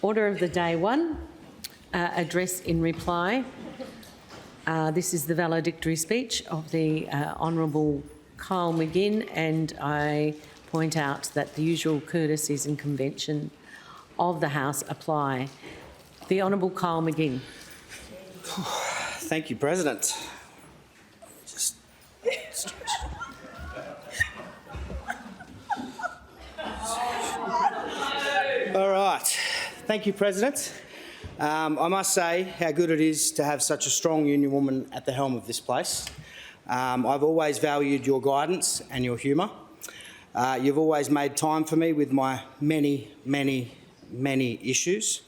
Order of the day 1, address in reply. This is the valedictory speech of the Honourable Kyle McGinn, and I point out that the usual courtesies and convention of the House apply. The Honourable Kyle McGinn. Thank you, President. All right. Thank you, President. I must say how good it is to have such a strong union woman at the helm of this place. I've always valued your guidance and your humour. You've always made time for me with my many issues.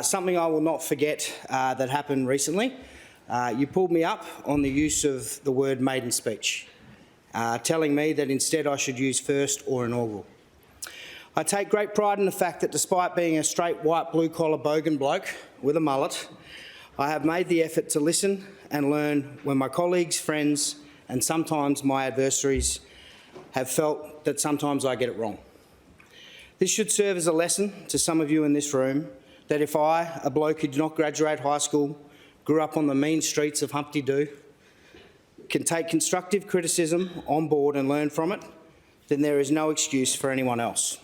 Something I will not forget that happened recently. You pulled me up on the use of the word maiden speech, telling me that instead I should use first or inaugural. I take great pride in the fact that despite being a straight white blue-collar bogan bloke with a mullet, I have made the effort to listen and learn when my colleagues, friends and sometimes my adversaries have felt that sometimes I get it wrong. This should serve as a lesson to some of you in this room that if I, a bloke who did not graduate high school, grew up on the mean streets of Humpty Doo, can take constructive criticism on board and learn from it, then there is no excuse for anyone else.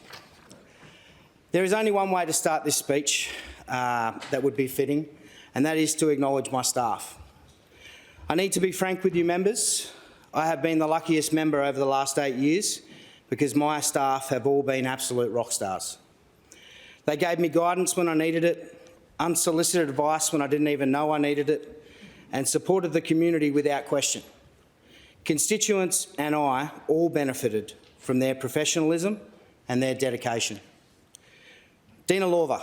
There is only one way to start this speech that would be fitting, and that is to acknowledge my staff. I need to be frank with you members. I have been the luckiest member over the last 8 years because my staff have all been absolute rock stars. They gave me guidance when I needed it, unsolicited advice when I didn't even know I needed it, and supported the community without question. Constituents and I all benefited from their professionalism and their dedication. Dina Lorva,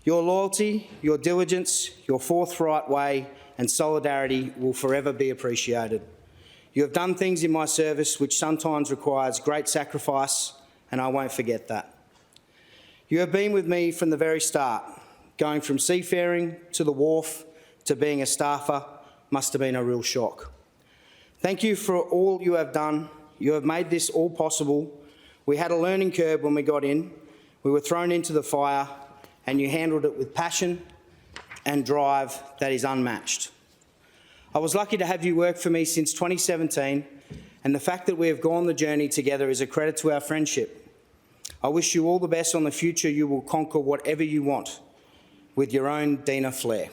your loyalty, your diligence, your forthright way and solidarity will forever be appreciated. You have done things in my service which sometimes requires great sacrifice, and I won't forget that. You have been with me from the very start. Going from seafaring to the wharf to being a staffer must have been a real shock. Thank you for all you have done. You have made this all possible. We had a learning curve when we got in. We were thrown into the fire and you handled it with passion and drive that is unmatched. I was lucky to have you work for me since 2017, and the fact that we have gone the journey together is a credit to our friendship. I wish you all the best on the future. You will conquer whatever you want with your own Dina flair.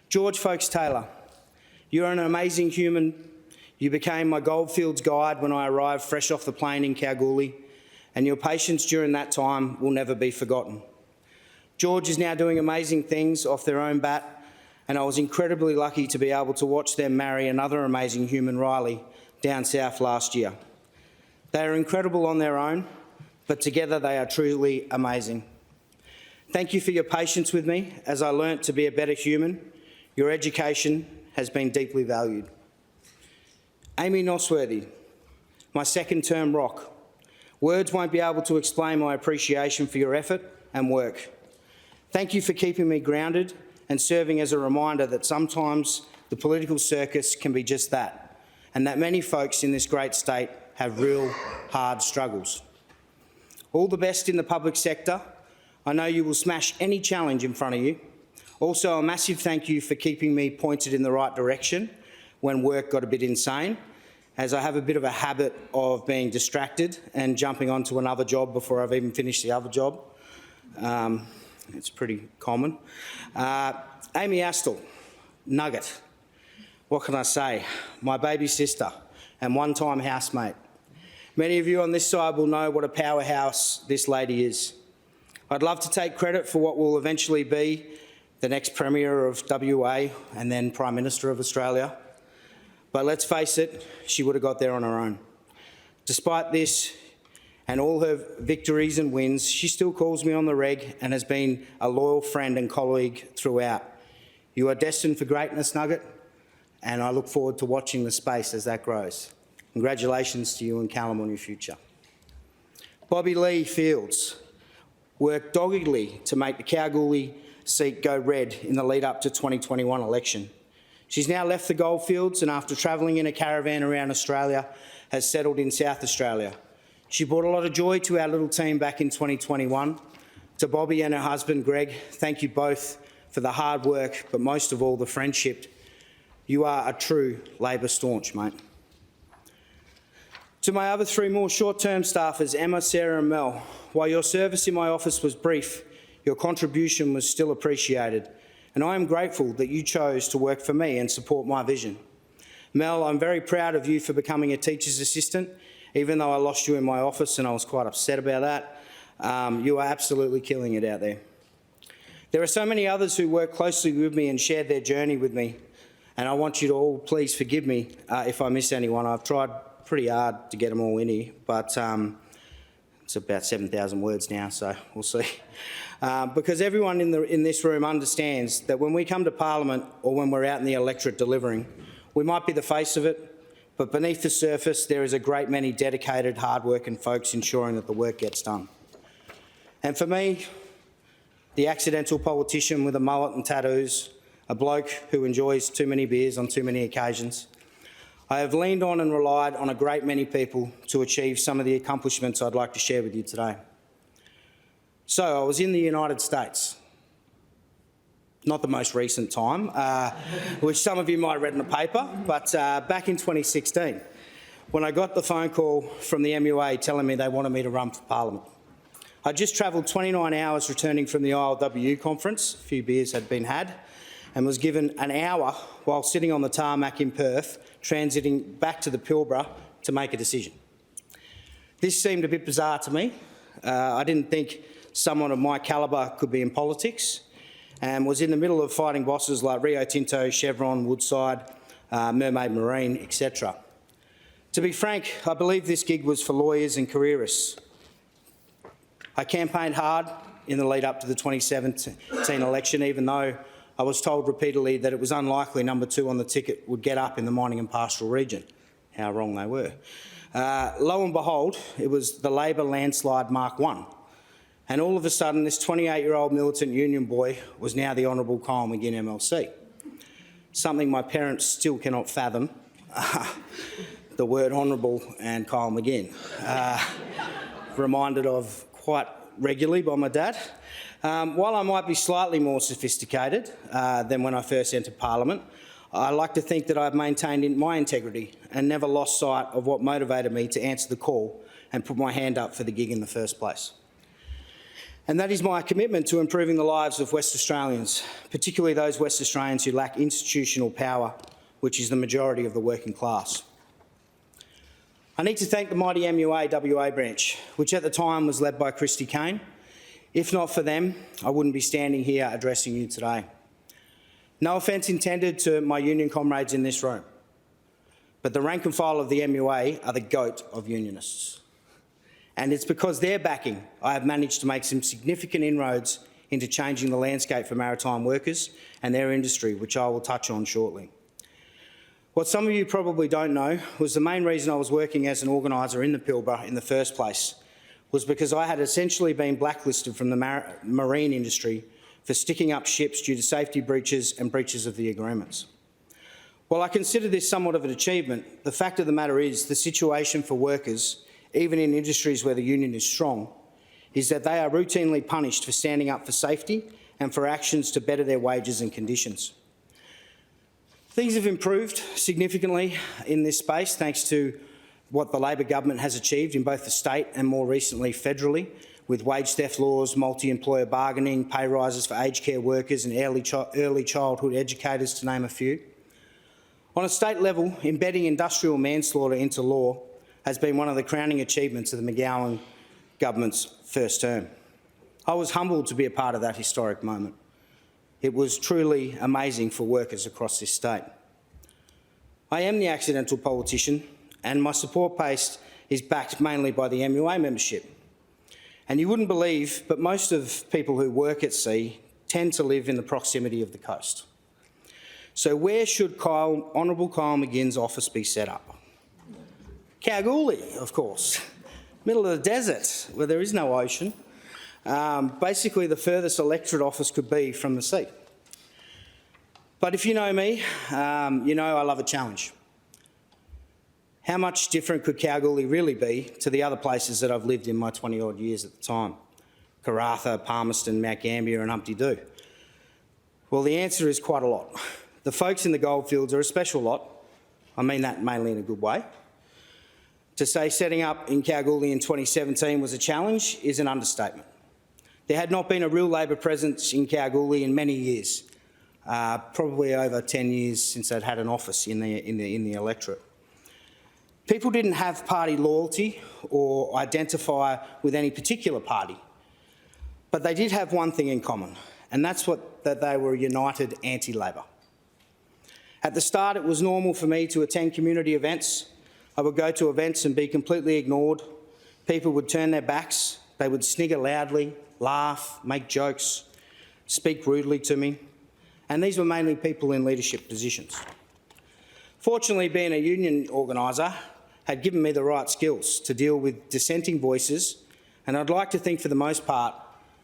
George Folkes-Taylor, you're an amazing human. You became my Goldfields guide when I arrived fresh off the plane in Kalgoorlie, and your patience during that time will never be forgotten. George is now doing amazing things off their own bat, and I was incredibly lucky to be able to watch them marry another amazing human, Riley, down south last year. They are incredible on their own, but together they are truly amazing. Thank you for your patience with me as I learnt to be a better human. Your education has been deeply valued. Amy Nosworthy, my second-term rock. Words won't be able to explain my appreciation for your effort and work. Thank you for keeping me grounded and serving as a reminder that sometimes the political circus can be just that, and that many folks in this great state have real hard struggles. All the best in the public sector. I know you will smash any challenge in front of you. Also, a massive thank you for keeping me pointed in the right direction when work got a bit insane, as I have a bit of a habit of being distracted and jumping onto another job before I've even finished the other job. It's pretty common. Amy Astle, Nugget. What can I say? My baby sister and one-time housemate. Many of you on this side will know what a powerhouse this lady is. I'd love to take credit for what will eventually be the next Premier of WA and then Prime Minister of Australia. But let's face it, she would have got there on her own. Despite this and all her victories and wins, she still calls me on the reg and has been a loyal friend and colleague throughout. You are destined for greatness, Nugget, and I look forward to watching the space as that grows. Congratulations to you and Callum on your future. Bobby Lee Fields worked doggedly to make the Kalgoorlie seat go red in the lead up to 2021 election. She's now left the Goldfields and after travelling in a caravan around Australia, has settled in South Australia. She brought a lot of joy to our little team back in 2021, To Bobby and her husband, Greg, thank you both for the hard work, but most of all, the friendship. You are a true Labor staunch, mate. To my other three more short-term staffers, Emma, Sarah and Mel, while your service in my office was brief, your contribution was still appreciated, and I am grateful that you chose to work for me and support my vision. Mel, I'm very proud of you for becoming a teacher's assistant, even though I lost you in my office and I was quite upset about that. You are absolutely killing it out there. There are so many others who work closely with me and shared their journey with me, and I want you to all please forgive me if I miss anyone. I've tried pretty hard to get them all in here, but it's about 7,000 words now, so we'll see. Because everyone in this room understands that when we come to Parliament or when we're out in the electorate delivering, we might be the face of it, but beneath the surface there is a great many dedicated, hard-working folks ensuring that the work gets done. And for me, the accidental politician with a mullet and tattoos, a bloke who enjoys too many beers on too many occasions, I have leaned on and relied on a great many people to achieve some of the accomplishments I'd like to share with you today. So I was in the United States, not the most recent time, which some of you might have read in the paper, but back in 2016, when I got the phone call from the MUA telling me they wanted me to run for Parliament. I just travelled 29 hours returning from the ILWU conference, a few beers had been had, and was given an hour while sitting on the tarmac in Perth, transiting back to the Pilbara to make a decision. This seemed a bit bizarre to me. I didn't think someone of my calibre could be in politics, and was in the middle of fighting bosses like Rio Tinto, Chevron, Woodside, Mermaid Marine, etc. To be frank, I believe this gig was for lawyers and careerists. I campaigned hard in the lead up to the 2017 election, even though I was told repeatedly that it was unlikely number 2 on the ticket would get up in the mining and pastoral region. How wrong they were. Lo and behold, it was the Labor landslide Mark 1. And all of a sudden, this 28-year-old militant union boy was now the Honourable Kyle McGinn MLC. Something my parents still cannot fathom, the word Honourable and Kyle McGinn. Reminded of quite regularly by my dad. While I might be slightly more sophisticated than when I first entered Parliament, I like to think that I've maintained my integrity and never lost sight of what motivated me to answer the call and put my hand up for the gig in the first place. And that is my commitment to improving the lives of West Australians, particularly those West Australians who lack institutional power, which is the majority of the working class. I need to thank the mighty MUA WA branch, which at the time was led by Christy Kane. If not for them, I wouldn't be standing here addressing you today. No offence intended to my union comrades in this room, but the rank and file of the MUA are the goat of unionists. And it's because they're backing I have managed to make some significant inroads into changing the landscape for maritime workers and their industry, which I will touch on shortly. What some of you probably don't know was the main reason I was working as an organiser in the Pilbara in the first place was because I had essentially been blacklisted from the marine industry for sticking up ships due to safety breaches and breaches of the agreements. While I consider this somewhat of an achievement, the fact of the matter is the situation for workers, even in industries where the union is strong, is that they are routinely punished for standing up for safety and for actions to better their wages and conditions. Things have improved significantly in this space thanks to what the Labor government has achieved in both the state and more recently federally, with wage theft laws, multi-employer bargaining, pay rises for aged care workers and early childhood educators, to name a few. On a state level, embedding industrial manslaughter into law has been one of the crowning achievements of the McGowan government's first term. I was humbled to be a part of that historic moment. It was truly amazing for workers across this state. I am the accidental politician, and my support base is backed mainly by the MUA membership. And you wouldn't believe, but most of people who work at sea tend to live in the proximity of the coast. So where should Honourable Kyle McGinn's office be set up? Kalgoorlie, of course, middle of the desert where there is no ocean. Basically the furthest electorate office could be from the sea. But if you know me, you know I love a challenge. How much different could Kalgoorlie really be to the other places that I've lived in my 20-odd years at the time? Karratha, Palmerston, Mount Gambier and Humpty Doo? Well, the answer is quite a lot. The folks in the goldfields are a special lot. I mean that mainly in a good way. To say setting up in Kalgoorlie in 2017 was a challenge is an understatement. There had not been a real Labor presence in Kalgoorlie in many years, probably over 10 years since they'd had an office in the electorate. People didn't have party loyalty or identify with any particular party, but they did have one thing in common, and that's that they were united anti-Labor. At the start, it was normal for me to attend community events. I would go to events and be completely ignored. People would turn their backs, they would snigger loudly, laugh, make jokes, speak rudely to me, and these were mainly people in leadership positions. Fortunately, being a union organiser had given me the right skills to deal with dissenting voices, and I'd like to think for the most part,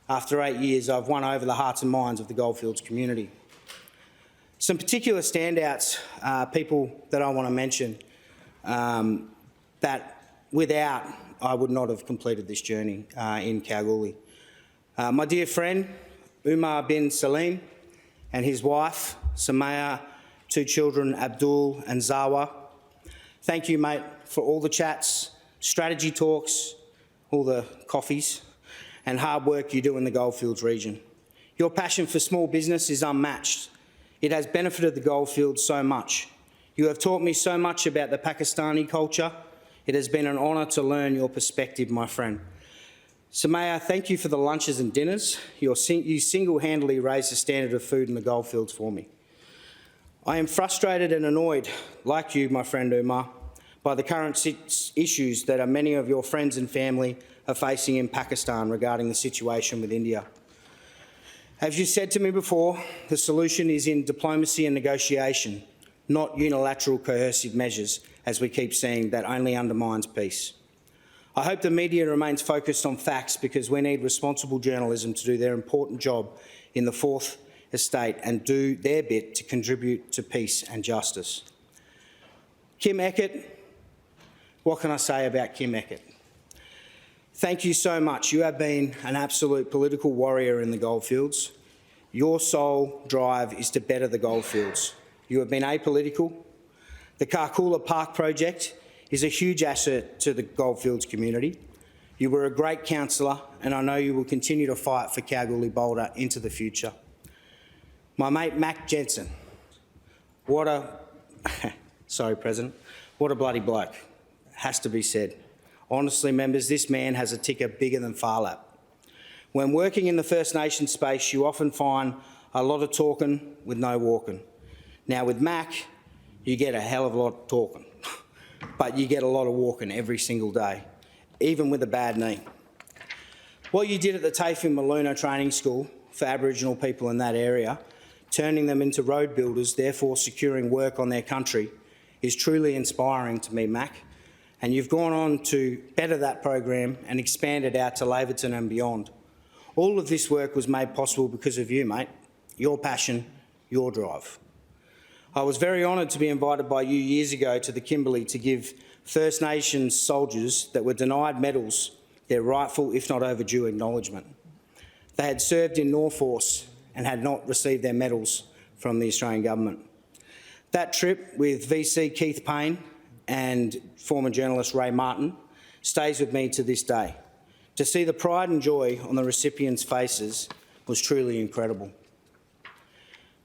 after 8 years, I've won over the hearts and minds of the Goldfields community. Some particular standouts, people that I want to mention, that without I would not have completed this journey in Kalgoorlie. My dear friend, Umar bin Salim, and his wife, Samaya, 2 children, Abdul and Zawa. Thank you, mate, for all the chats, strategy talks, all the coffees, and hard work you do in the Goldfields region. Your passion for small business is unmatched. It has benefited the Goldfields so much. You have taught me so much about the Pakistani culture. It has been an honour to learn your perspective, my friend. Samaya, thank you for the lunches and dinners. You single-handedly raised the standard of food in the Goldfields for me. I am frustrated and annoyed, like you, my friend Umar, by the current issues that many of your friends and family are facing in Pakistan regarding the situation with India. As you said to me before, the solution is in diplomacy and negotiation, not unilateral coercive measures, as we keep seeing, that only undermines peace. I hope the media remains focused on facts, because we need responsible journalism to do their important job in the Fourth Estate and do their bit to contribute to peace and justice. Kim Eckert, what can I say about Kim Eckert? Thank you so much. You have been an absolute political warrior in the Goldfields. Your sole drive is to better the Goldfields. You have been apolitical. The Karkula Park project is a huge asset to the Goldfields community. You were a great councillor, and I know you will continue to fight for Kalgoorlie-Boulder into the future. My mate Mac Jensen, what a bloody bloke, has to be said. Honestly, members, this man has a ticker bigger than Farlap. When working in the First Nations space, you often find a lot of talking with no walking. Now with Mac, you get a hell of a lot of talking, but you get a lot of walking every single day, even with a bad knee. What you did at the TAFE in Maluna Training School for Aboriginal people in that area, turning them into road builders, therefore securing work on their country, is truly inspiring to me, Mac. And you've gone on to better that program and expand it out to Laverton and beyond. All of this work was made possible because of you, mate, your passion, your drive. I was very honoured to be invited by you years ago to the Kimberley to give First Nations soldiers that were denied medals their rightful, if not overdue, acknowledgement. They had served in Norforce and had not received their medals from the Australian government. That trip with VC Keith Payne and former journalist Ray Martin stays with me to this day. To see the pride and joy on the recipients' faces was truly incredible.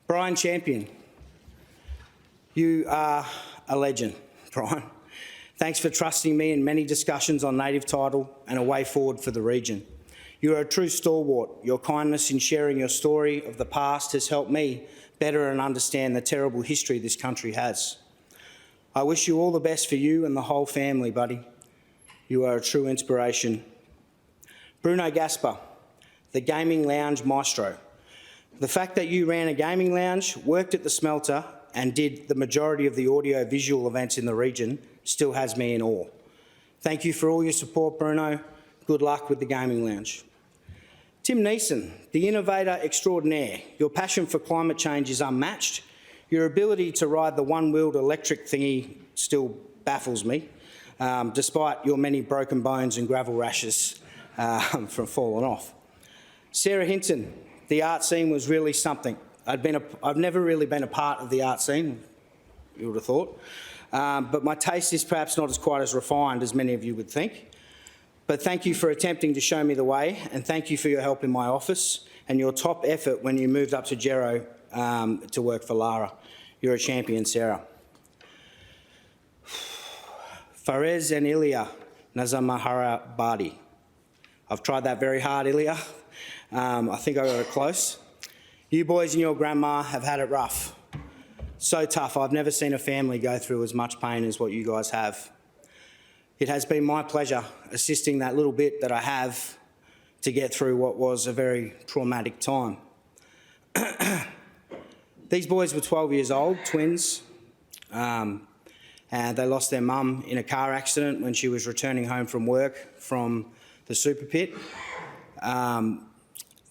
Brian Champion, you are a legend, Brian. Thanks for trusting me in many discussions on native title and a way forward for the region. You are a true stalwart. Your kindness in sharing your story of the past has helped me better and understand the terrible history this country has. I wish you all the best for you and the whole family, buddy. You are a true inspiration. Bruno Gaspar, the gaming lounge maestro. The fact that you ran a gaming lounge, worked at the smelter and did the majority of the audio-visual events in the region still has me in awe. Thank you for all your support, Bruno. Good luck with the gaming lounge. Tim Neeson, the innovator extraordinaire. Your passion for climate change is unmatched. Your ability to ride the one-wheeled electric thingy still baffles me, despite your many broken bones and gravel rashes from falling off. Sarah Hinton, the art scene was really something. I've never really been a part of the art scene, you would have thought, but my taste is perhaps not quite as refined as many of you would think. But thank you for attempting to show me the way, and thank you for your help in my office and your top effort when you moved up to Gero to work for Lara. You're a champion, Sarah. Farez and Ilya Nazamahara Badi. I've tried that very hard, Ilya. I think I got it close. You boys and your grandma have had it rough. So tough. I've never seen a family go through as much pain as what you guys have. It has been my pleasure assisting that little bit that I have to get through what was a very traumatic time. These boys were 12 years old, twins, and they lost their mum in a car accident when she was returning home from work from the super pit.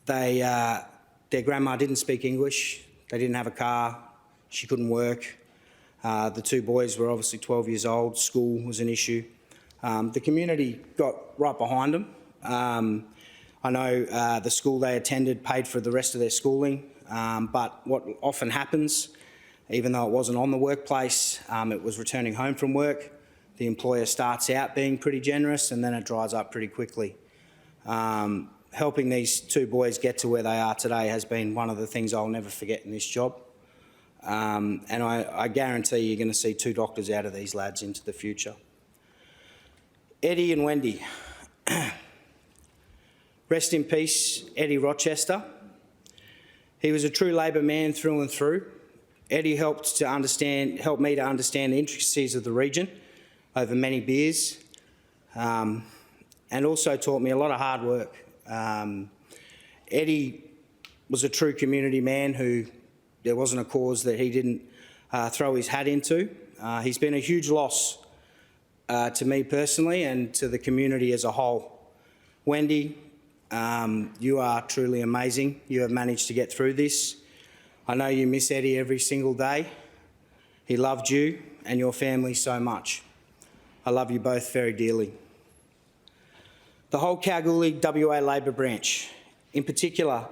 Their grandma didn't speak English, they didn't have a car, she couldn't work. The two boys were obviously 12 years old, school was an issue. The community got right behind them. I know the school they attended paid for the rest of their schooling, but what often happens, even though it wasn't on the workplace, it was returning home from work, the employer starts out being pretty generous and then it dries up pretty quickly. Helping these two boys get to where they are today has been one of the things I'll never forget in this job. And I guarantee you're going to see two doctors out of these lads into the future. Eddie and Wendy. Rest in peace, Eddie Rochester. He was a true Labor man through and through. Eddie helped me to understand the intricacies of the region over many beers, and also taught me a lot of hard work. Eddie was a true community man who there wasn't a cause that he didn't throw his hat into. He's been a huge loss to me personally and to the community as a whole. Wendy, you are truly amazing. You have managed to get through this. I know you miss Eddie every single day. He loved you and your family so much. I love you both very dearly. The whole Kalgoorlie WA Labor branch, in particular,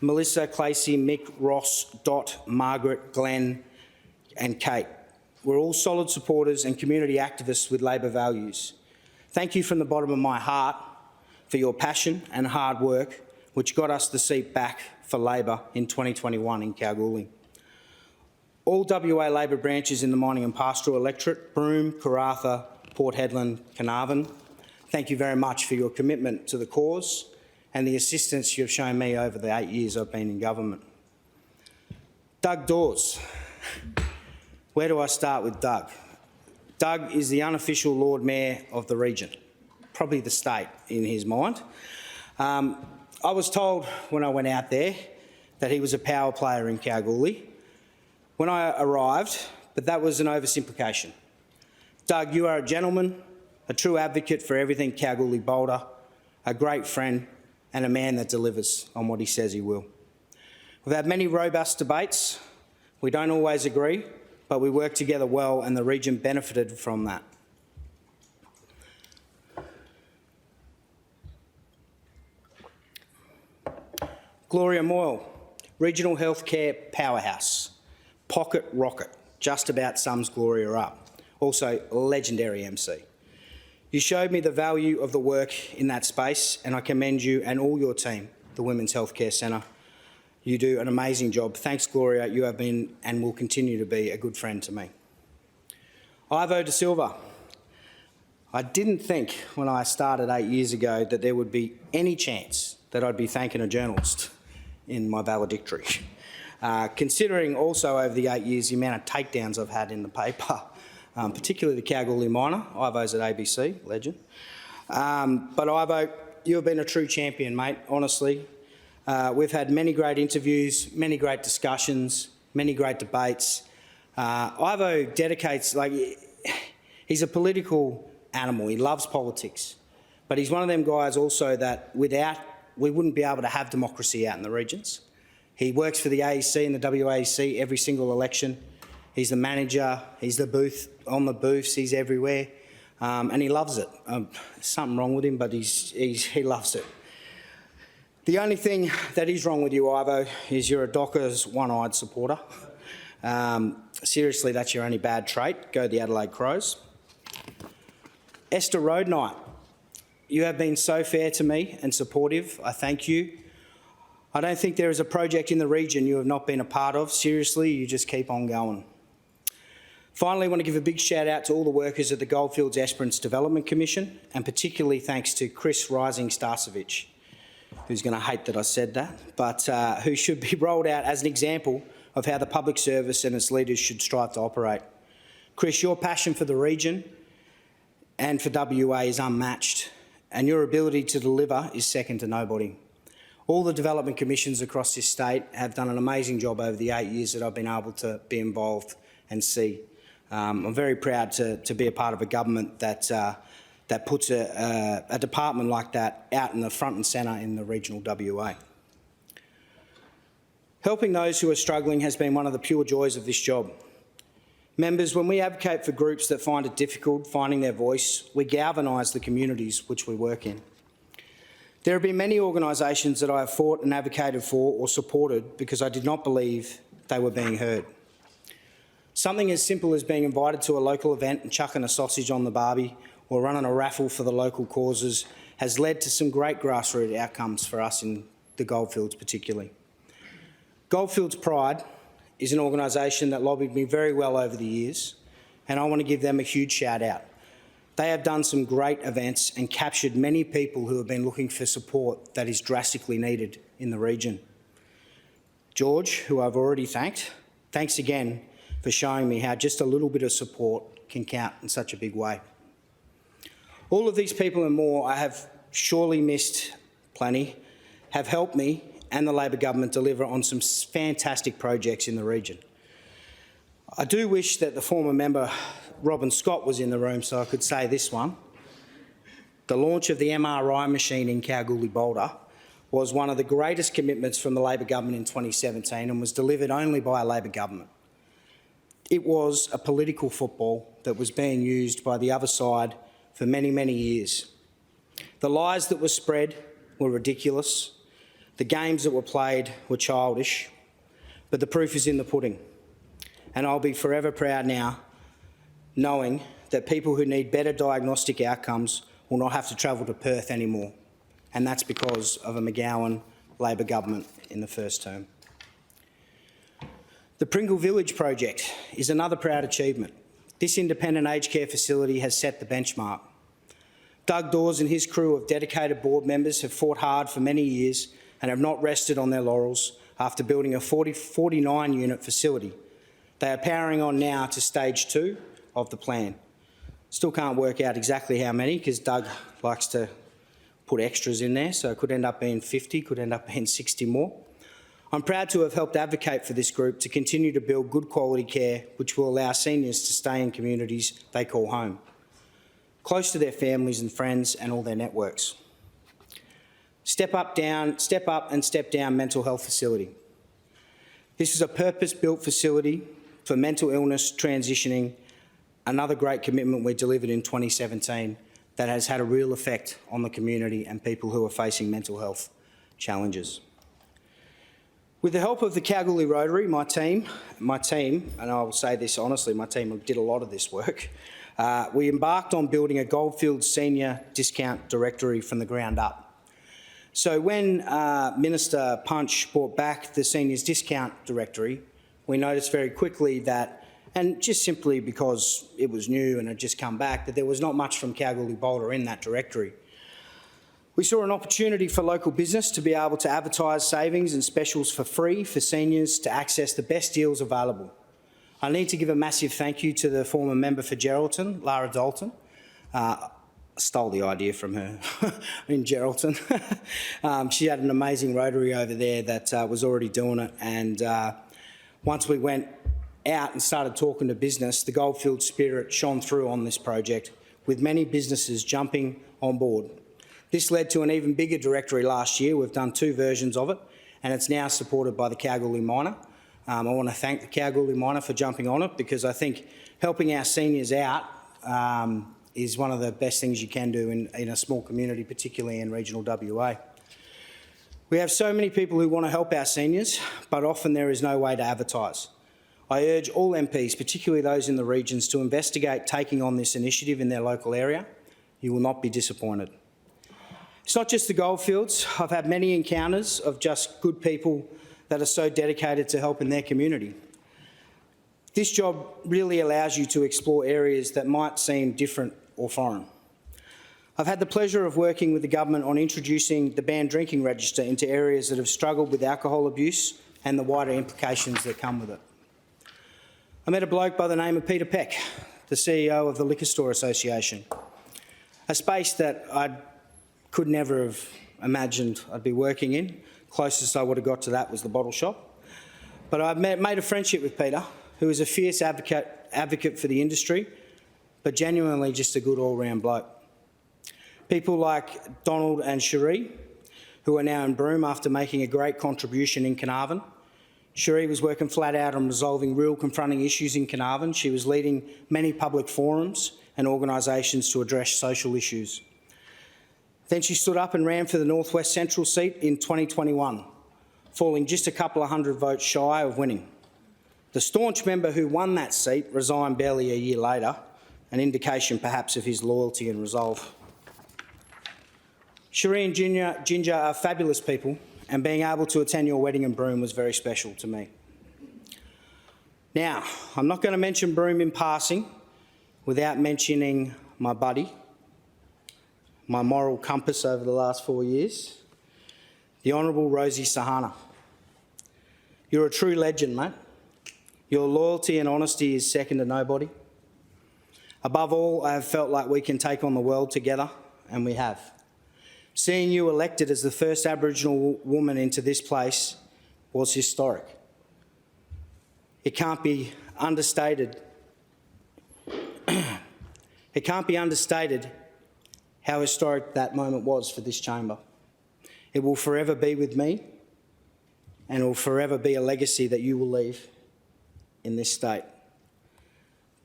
Melissa, Clacy, Mick, Ross, Dot, Margaret, Glenn and Kate. We're all solid supporters and community activists with Labor values. Thank you from the bottom of my heart for your passion and hard work, which got us the seat back for Labor in 2021 in Kalgoorlie. All WA Labor branches in the mining and pastoral electorate, Broome, Karratha, Port Hedland, Carnarvon, thank you very much for your commitment to the cause and the assistance you've shown me over the 8 years I've been in government. Doug Dawes. Where do I start with Doug? Doug is the unofficial Lord Mayor of the region, probably the state in his mind. I was told when I went out there that he was a power player in Kalgoorlie when I arrived, but that was an oversimplification. Doug, you are a gentleman, a true advocate for everything Kalgoorlie-Boulder, a great friend and a man that delivers on what he says he will. We've had many robust debates. We don't always agree, but we work together well and the region benefited from that. Gloria Moyle, Regional Healthcare Powerhouse, Pocket Rocket, just about sums Gloria up. Also, legendary MC. You showed me the value of the work in that space and I commend you and all your team, the Women's Healthcare Centre. You do an amazing job. Thanks, Gloria. You have been and will continue to be a good friend to me. Ivo De Silva. I didn't think when I started 8 years ago that there would be any chance that I'd be thanking a journalist in my valedictory. Considering also over the 8 years the amount of takedowns I've had in the paper, particularly the Kalgoorlie Miner. Ivo's at ABC, legend. But Ivo, you have been a true champion, mate, honestly. We've had many great interviews, many great discussions, many great debates. Ivo dedicates, he's a political animal. He loves politics. But he's one of them guys also that we wouldn't be able to have democracy out in the regions. He works for the AEC and the WAEC every single election. He's the manager, he's the on the booths, he's everywhere. And he loves it. There's something wrong with him, but he loves it. The only thing that is wrong with you, Ivo, is you're a Dockers one-eyed supporter. Seriously, that's your only bad trait. Go the Adelaide Crows. Esther Road Knight, you have been so fair to me and supportive. I thank you. I don't think there is a project in the region you have not been a part of. Seriously, you just keep on going. Finally, I want to give a big shout out to all the workers at the Goldfields Esperance Development Commission, and particularly thanks to Chris Rising Starcevich, who's going to hate that I said that, but who should be rolled out as an example of how the public service and its leaders should strive to operate. Chris, your passion for the region and for WA is unmatched, and your ability to deliver is second to nobody. All the development commissions across this state have done an amazing job over the 8 years that I've been able to be involved and see. I'm very proud to be a part of a government that puts a department like that out in the front and centre in the regional WA. Helping those who are struggling has been one of the pure joys of this job. Members, when we advocate for groups that find it difficult finding their voice, we galvanise the communities which we work in. There have been many organisations that I have fought and advocated for or supported because I did not believe they were being heard. Something as simple as being invited to a local event and chucking a sausage on the barbie or running a raffle for the local causes has led to some great grassroots outcomes for us in the Goldfields particularly. Goldfields Pride is an organisation that lobbied me very well over the years, and I want to give them a huge shout out. They have done some great events and captured many people who have been looking for support that is drastically needed in the region. George, who I've already thanked, thanks again for showing me how just a little bit of support can count in such a big way. All of these people and more I have surely missed plenty, have helped me and the Labor government deliver on some fantastic projects in the region. I do wish that the former member Robin Scott was in the room so I could say this one. The launch of the MRI machine in Kalgoorlie Boulder was one of the greatest commitments from the Labor government in 2017 and was delivered only by a Labor government. It was a political football that was being used by the other side for many, many years. The lies that were spread were ridiculous. The games that were played were childish, but the proof is in the pudding. And I'll be forever proud now knowing that people who need better diagnostic outcomes will not have to travel to Perth anymore. And that's because of a McGowan Labor government in the first term. The Pringle Village project is another proud achievement. This independent aged care facility has set the benchmark. Doug Dawes and his crew of dedicated board members have fought hard for many years and have not rested on their laurels after building a 49-unit facility. They are powering on now to stage 2 of the plan. Still can't work out exactly how many because Doug likes to put extras in there, so it could end up being 50, could end up being 60 more. I'm proud to have helped advocate for this group to continue to build good quality care which will allow seniors to stay in communities they call home, close to their families and friends and all their networks. Step Up and Step Down mental health facility. This is a purpose-built facility for mental illness transitioning, another great commitment we delivered in 2017 that has had a real effect on the community and people who are facing mental health challenges. With the help of the Kalgoorlie Rotary, my team, and I will say this honestly, my team did a lot of this work, we embarked on building a Goldfields senior discount directory from the ground up. So when Minister Punch brought back the seniors discount directory, we noticed very quickly that, and just simply because it was new and had just come back, that there was not much from Kalgoorlie Boulder in that directory. We saw an opportunity for local business to be able to advertise savings and specials for free for seniors to access the best deals available. I need to give a massive thank you to the former member for Geraldton, Lara Dalton. Stole the idea from her in Geraldton. She had an amazing Rotary over there that was already doing it, and once we went out and started talking to business, the Goldfields spirit shone through on this project, with many businesses jumping on board. This led to an even bigger directory last year. We've done 2 versions of it, and it's now supported by the Kalgoorlie Miner. I want to thank the Kalgoorlie Miner for jumping on it, because I think helping our seniors out is one of the best things you can do in a small community, particularly in regional WA. We have so many people who want to help our seniors, but often there is no way to advertise. I urge all MPs, particularly those in the regions, to investigate taking on this initiative in their local area. You will not be disappointed. It's not just the goldfields. I've had many encounters of just good people that are so dedicated to helping their community. This job really allows you to explore areas that might seem different or foreign. I've had the pleasure of working with the government on introducing the banned drinking register into areas that have struggled with alcohol abuse and the wider implications that come with it. I met a bloke by the name of Peter Peck, the CEO of the Liquor Store Association, a space that I could never have imagined I'd be working in. Closest I would have got to that was the bottle shop. But I've made a friendship with Peter, who is a fierce advocate for the industry, but genuinely just a good all-round bloke. People like Donald and Cherie, who are now in Broome after making a great contribution in Carnarvon. Cherie was working flat out on resolving real confronting issues in Carnarvon. She was leading many public forums and organisations to address social issues. Then she stood up and ran for the North West Central seat in 2021, falling just a couple of hundred votes shy of winning. The staunch member who won that seat resigned barely a year later, an indication perhaps of his loyalty and resolve. Cherie and Ginger are fabulous people, and being able to attend your wedding in Broome was very special to me. Now, I'm not going to mention Broome in passing without mentioning my buddy, my moral compass over the last 4 years, the Honourable Rosie Sahana. You're a true legend, mate. Your loyalty and honesty is second to nobody. Above all, I have felt like we can take on the world together, and we have. Seeing you elected as the first Aboriginal woman into this place was historic. It can't be understated. It can't be understated how historic that moment was for this chamber. It will forever be with me, and it will forever be a legacy that you will leave in this state.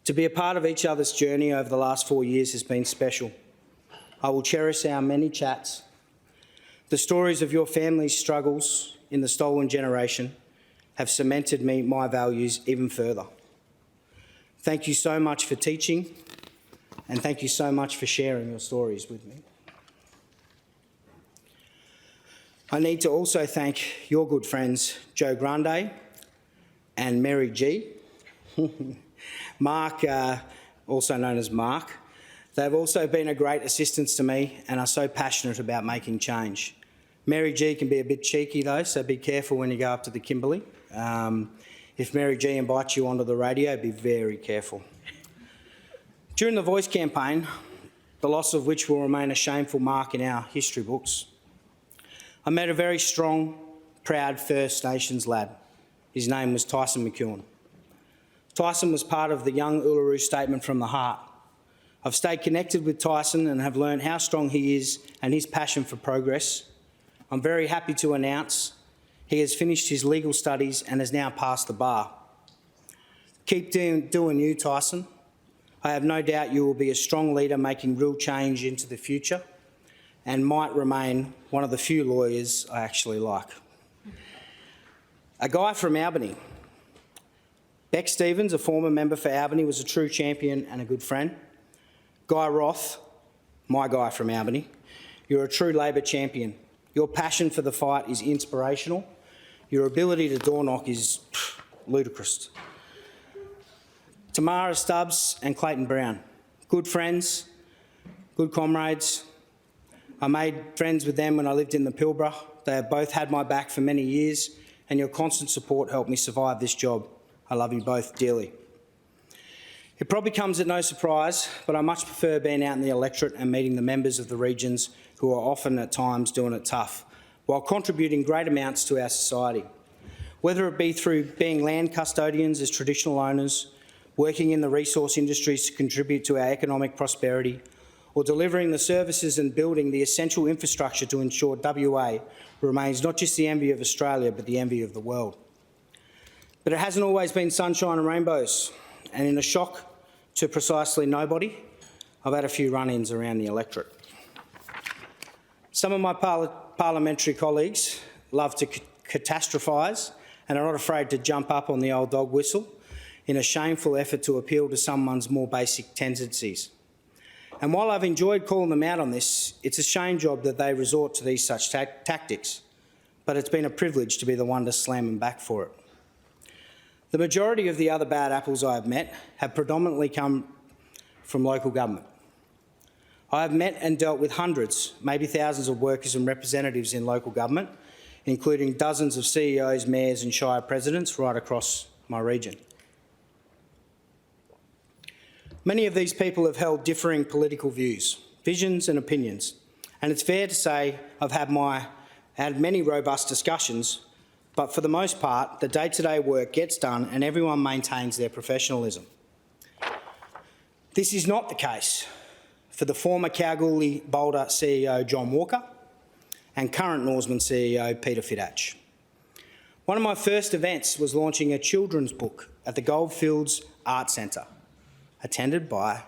To be a part of each other's journey over the last 4 years has been special. I will cherish our many chats. The stories of your family's struggles in the stolen generation have cemented my values even further. Thank you so much for teaching, and thank you so much for sharing your stories with me. I need to also thank your good friends, Joe Grande and Mary G. Mark, also known as Mark. They've also been a great assistance to me and are so passionate about making change. Mary G can be a bit cheeky though, so be careful when you go up to the Kimberley. If Mary G invites you onto the radio, be very careful. During the Voice campaign, the loss of which will remain a shameful mark in our history books, I met a very strong, proud First Nations lad. His name was Tyson McGinn. Tyson was part of the Young Uluru Statement from the Heart. I've stayed connected with Tyson and have learned how strong he is and his passion for progress. I'm very happy to announce he has finished his legal studies and has now passed the bar. Keep doing you, Tyson. I have no doubt you will be a strong leader making real change into the future and might remain one of the few lawyers I actually like. A guy from Albany. Beck Stevens, a former member for Albany, was a true champion and a good friend. Guy Roth, my guy from Albany, you're a true Labor champion. Your passion for the fight is inspirational. Your ability to door knock is ludicrous. Tamara Stubbs and Clayton Brown, good friends, good comrades. I made friends with them when I lived in the Pilbara. They have both had my back for many years, and your constant support helped me survive this job. I love you both dearly. It probably comes at no surprise, but I much prefer being out in the electorate and meeting the members of the regions who are often at times doing it tough, while contributing great amounts to our society. Whether it be through being land custodians as traditional owners, working in the resource industries to contribute to our economic prosperity, or delivering the services and building the essential infrastructure to ensure WA remains not just the envy of Australia, but the envy of the world. But it hasn't always been sunshine and rainbows, and in a shock to precisely nobody, I've had a few run-ins around the electorate. Some of my parliamentary colleagues love to catastrophise and are not afraid to jump up on the old dog whistle in a shameful effort to appeal to someone's more basic tendencies. And while I've enjoyed calling them out on this, it's a shame job that they resort to these such tactics, but it's been a privilege to be the one to slam them back for it. The majority of the other bad apples I have met have predominantly come from local government. I have met and dealt with hundreds, maybe thousands of workers and representatives in local government, including dozens of CEOs, mayors and shire presidents right across my region. Many of these people have held differing political views, visions and opinions, and it's fair to say I've had many robust discussions, but for the most part, the day-to-day work gets done and everyone maintains their professionalism. This is not the case for the former Kalgoorlie-Boulder CEO John Walker and current Norseman CEO Peter Fittach. One of my first events was launching a children's book at the Goldfields Art Centre, attended by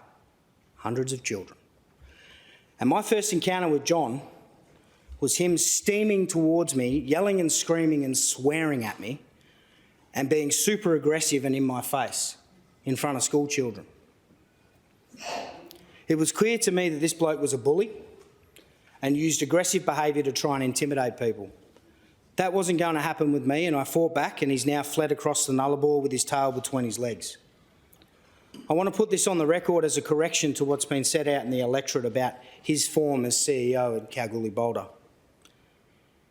hundreds of children. And my first encounter with John was him steaming towards me, yelling and screaming and swearing at me, and being super aggressive and in my face in front of school children. It was clear to me that this bloke was a bully and used aggressive behaviour to try and intimidate people. That wasn't going to happen with me, and I fought back, and he's now fled across the Nullarbor with his tail between his legs. I want to put this on the record as a correction to what's been said out in the electorate about his form as CEO at Kalgoorlie-Boulder.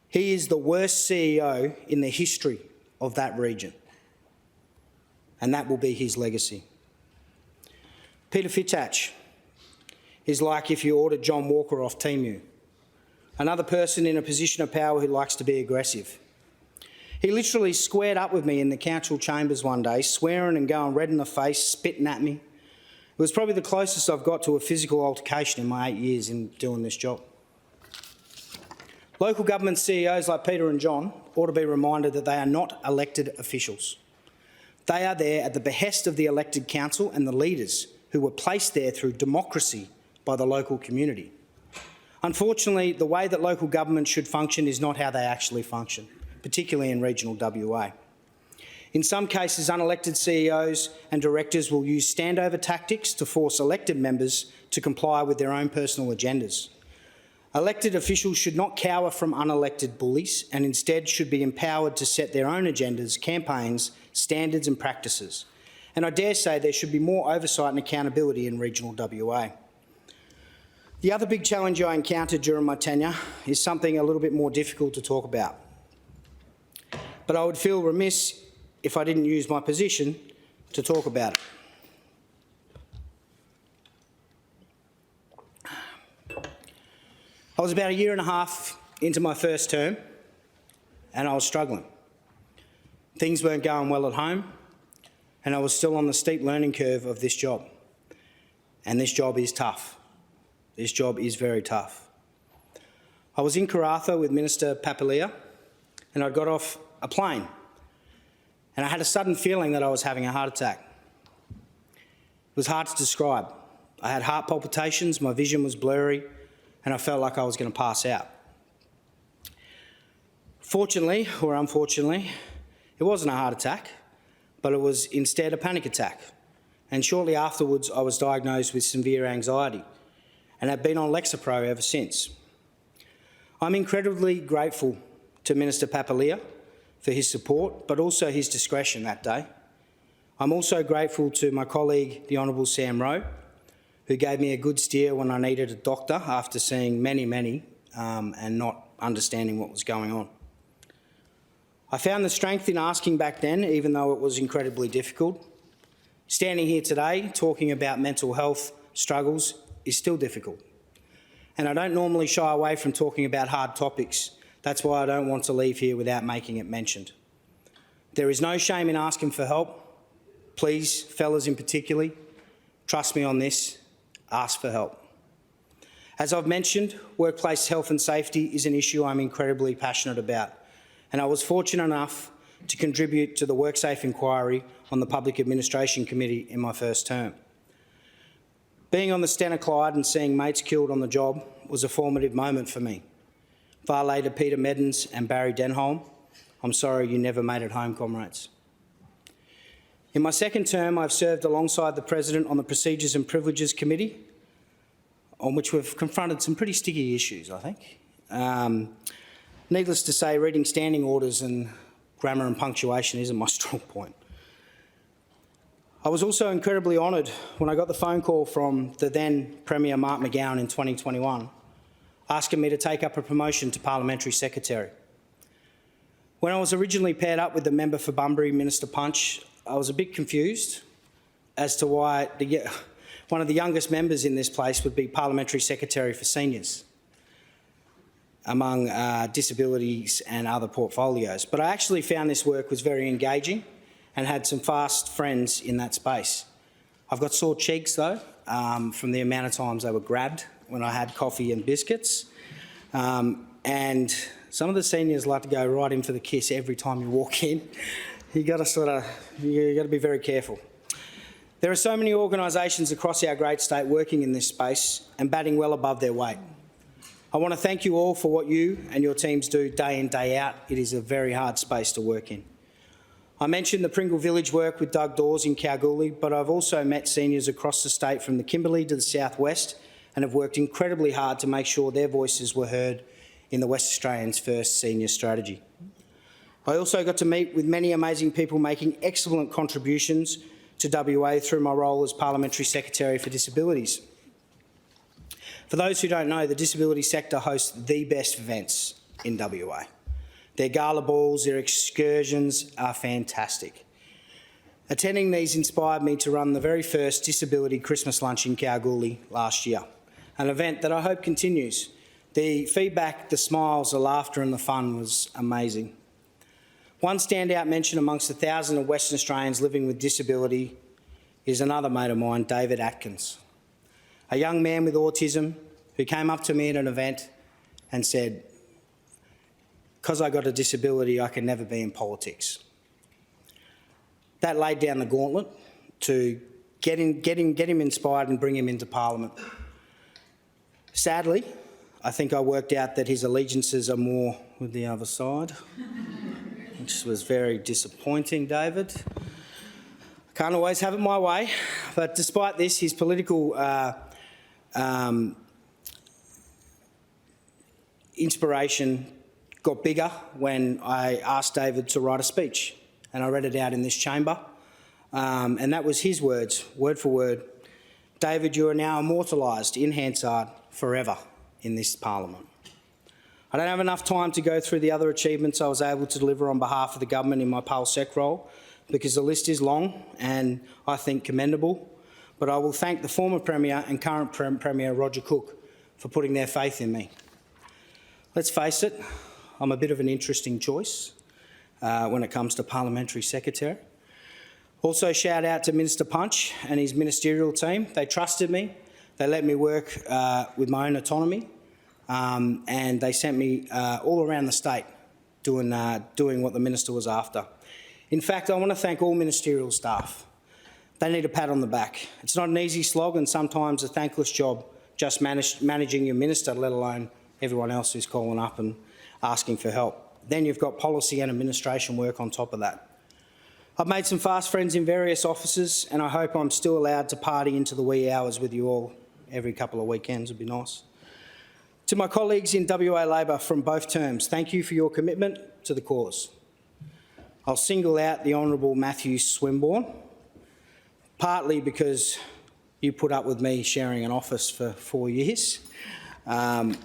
He is the worst CEO in the history of that region, and that will be his legacy. Peter Fittach is like if you ordered John Walker off Temu, another person in a position of power who likes to be aggressive. He literally squared up with me in the council chambers one day, swearing and going red in the face, spitting at me. It was probably the closest I've got to a physical altercation in my 8 years in doing this job. Local government CEOs like Peter and John ought to be reminded that they are not elected officials. They are there at the behest of the elected council and the leaders who were placed there through democracy by the local community. Unfortunately, the way that local government should function is not how they actually function, particularly in regional WA. In some cases, unelected CEOs and directors will use standover tactics to force elected members to comply with their own personal agendas. Elected officials should not cower from unelected bullies and instead should be empowered to set their own agendas, campaigns, standards and practices. And I dare say there should be more oversight and accountability in regional WA. The other big challenge I encountered during my tenure is something a little bit more difficult to talk about. But I would feel remiss if I didn't use my position to talk about it. I was about 1.5 years into my first term and I was struggling. Things weren't going well at home and I was still on the steep learning curve of this job. And this job is tough. This job is very tough. I was in Karratha with Minister Papalia and I got off a plane and I had a sudden feeling that I was having a heart attack. It was hard to describe. I had heart palpitations, my vision was blurry, and I felt like I was going to pass out. Fortunately, or unfortunately, it wasn't a heart attack, but it was instead a panic attack. And shortly afterwards, I was diagnosed with severe anxiety and have been on Lexapro ever since. I'm incredibly grateful to Minister Papalia for his support, but also his discretion that day. I'm also grateful to my colleague, the Honourable Sam Rowe, who gave me a good steer when I needed a doctor after seeing many, and not understanding what was going on. I found the strength in asking back then, even though it was incredibly difficult. Standing here today, talking about mental health struggles is still difficult. And I don't normally shy away from talking about hard topics. That's why I don't want to leave here without making it mentioned. There is no shame in asking for help. Please, fellas in particular, trust me on this. Ask for help. As I've mentioned, workplace health and safety is an issue I'm incredibly passionate about, and I was fortunate enough to contribute to the WorkSafe inquiry on the Public Administration Committee in my first term. Being on the Stena Clyde and seeing mates killed on the job was a formative moment for me. Violator Peter Meddens and Barry Denholm, I'm sorry you never made it home, comrades. In my second term, I've served alongside the President on the Procedures and Privileges Committee, on which we've confronted some pretty sticky issues, I think. Needless to say, reading standing orders and grammar and punctuation isn't my strong point. I was also incredibly honoured when I got the phone call from the then Premier Mark McGinn in 2021, asking me to take up a promotion to Parliamentary Secretary. When I was originally paired up with the member for Bunbury, Minister Punch, I was a bit confused as to why one of the youngest members in this place would be Parliamentary Secretary for Seniors, among disabilities and other portfolios. But I actually found this work was very engaging and had some fast friends in that space. I've got sore cheeks though, from the amount of times they were grabbed when I had coffee and biscuits. And some of the seniors like to go right in for the kiss every time you walk in. You got to be very careful. There are so many organisations across our great state working in this space and batting well above their weight. I want to thank you all for what you and your teams do day in, day out. It is a very hard space to work in. I mentioned the Pringle Village work with Doug Dawes in Kalgoorlie, but I've also met seniors across the state from the Kimberley to the southwest and have worked incredibly hard to make sure their voices were heard in the West Australians' first senior strategy. I also got to meet with many amazing people making excellent contributions to WA through my role as Parliamentary Secretary for Disabilities. For those who don't know, the disability sector hosts the best events in WA. Their gala balls, their excursions are fantastic. Attending these inspired me to run the very first Disability Christmas Lunch in Kalgoorlie last year, an event that I hope continues. The feedback, the smiles, the laughter and the fun was amazing. One standout mention amongst the thousands of Western Australians living with disability is another mate of mine, David Atkins, a young man with autism who came up to me at an event and said, "Because I got a disability, I can never be in politics." That laid down the gauntlet to get him inspired and bring him into Parliament. Sadly, I think I worked out that his allegiances are more with the other side, which was very disappointing, David. I can't always have it my way, but despite this, his political inspiration got bigger when I asked David to write a speech, and I read it out in this chamber, and that was his words, word for word. "David, you are now immortalised in Hansard forever in this Parliament." I don't have enough time to go through the other achievements I was able to deliver on behalf of the government in my PALSEC role, because the list is long and I think commendable, but I will thank the former Premier and current Premier Roger Cook for putting their faith in me. Let's face it, I'm a bit of an interesting choice when it comes to Parliamentary Secretary. Also shout out to Minister Punch and his ministerial team. They trusted me, they let me work with my own autonomy, and they sent me all around the state doing what the Minister was after. In fact, I want to thank all ministerial staff. They need a pat on the back. It's not an easy slog and sometimes a thankless job just managing your minister, let alone everyone else who's calling up and asking for help. Then you've got policy and administration work on top of that. I've made some fast friends in various offices and I hope I'm still allowed to party into the wee hours with you all every couple of weekends. Would be nice. To my colleagues in WA Labor from both terms, thank you for your commitment to the cause. I'll single out the Honourable Matthew Swinburne, partly because you put up with me sharing an office for 4 years,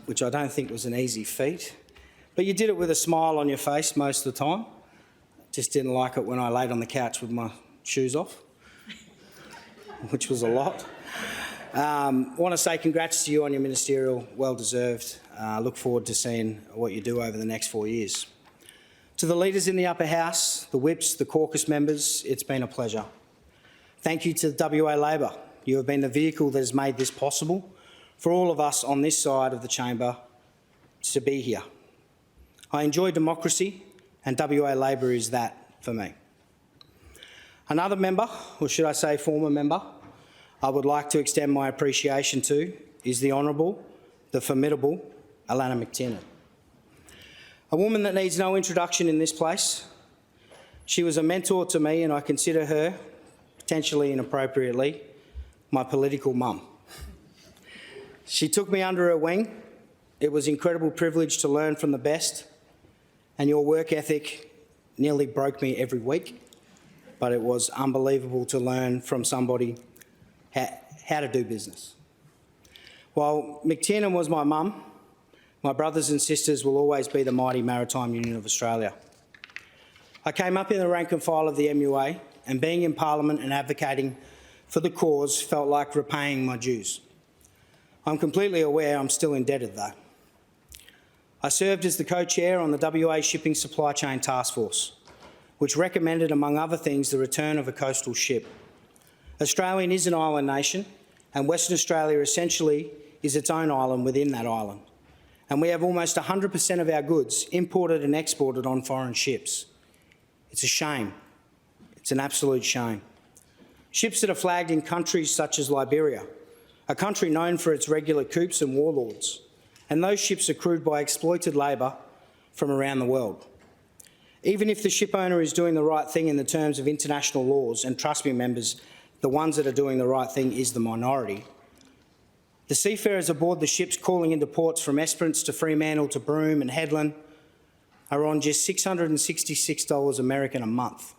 which I don't think was an easy feat, but you did it with a smile on your face most of the time. Just didn't like it when I laid on the couch with my shoes off, which was a lot. I want to say congrats to you on your ministerial, well-deserved. Look forward to seeing what you do over the next 4 years. To the leaders in the upper house, the whips, the caucus members, it's been a pleasure. Thank you to WA Labor. You have been the vehicle that has made this possible for all of us on this side of the chamber to be here. I enjoy democracy and WA Labor is that for me. Another member, or should I say former member, I would like to extend my appreciation to is the Honourable, the formidable Alana McTiernan. A woman that needs no introduction in this place. She was a mentor to me, and I consider her, potentially inappropriately, my political mum. She took me under her wing. It was an incredible privilege to learn from the best, and your work ethic nearly broke me every week, but it was unbelievable to learn from somebody how to do business. While McTiernan was my mum, my brothers and sisters will always be the mighty Maritime Union of Australia. I came up in the rank and file of the MUA, and being in Parliament and advocating for the cause felt like repaying my dues. I'm completely aware I'm still indebted though. I served as the co-chair on the WA Shipping Supply Chain Task Force, which recommended, among other things, the return of a coastal ship. Australia is an island nation, and Western Australia essentially is its own island within that island. And we have almost 100% of our goods imported and exported on foreign ships. It's a shame. It's an absolute shame. Ships that are flagged in countries such as Liberia, a country known for its regular coups and warlords, and those ships are crewed by exploited labour from around the world. Even if the ship owner is doing the right thing in the terms of international laws, and trust me members, the ones that are doing the right thing is the minority, the seafarers aboard the ships calling into ports from Esperance to Fremantle to Broome and Headland are on just $666 American a month.